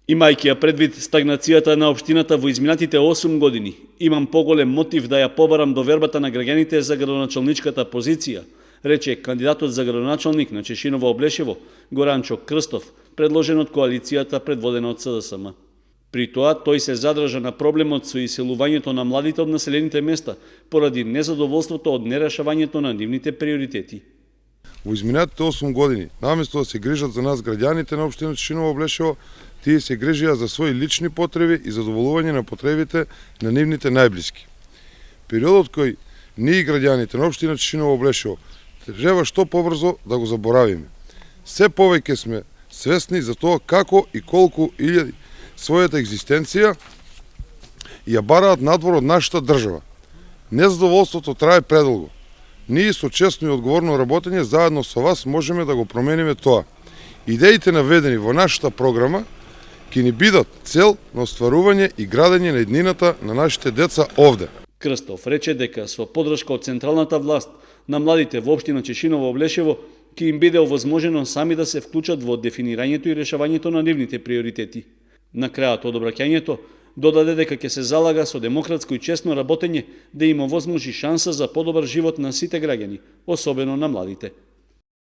Имајќи ја предвид стагнацијата на општината во изминатите 8 години, имам поголем мотив да ја побарам довербата на граѓаните за градоначалничката позиција, рече кандидатот за градоначалник на Чешиново Облешево, Горанчо Крстов, предложен од коалицијата предводена од СДСМ. При тоа, тој се задржа на проблемот со иселувањето на младите од населените места, поради незадоволството од нерешавањето на нивните приоритети. Во изминатите 8 години, наместо да се грижат за нас граѓаните на општина Чешиново Облешево, тие се грижија за своји лични потреби и задоволување на потребите на нивните најблиски. Периодот кој ние граѓаните на општина Чешиново Облешево треба што побрзо да го заборавиме. Се повеќе сме свесни за тоа како и колку илјади својата екзистенција ја бараат надвор од нашата држава. Незадоволството трае предолго. Ние со честно и одговорно работење заедно со вас можеме да го промениме тоа. Идеите наведени во нашата програма ќе ни бидат цел на остварување и градење на еднината на нашите деца овде. Крстов рече дека со поддршка од централната власт на младите во општина Чешиново Облешево ќе им биде овозможено сами да се вклучат во дефинирањето и решавањето на нивните приоритети. На крајот од обраќањето додаде дека ќе се залага со демократско и честно работење да им овозможи шанса за подобар живот на сите граѓани, особено на младите.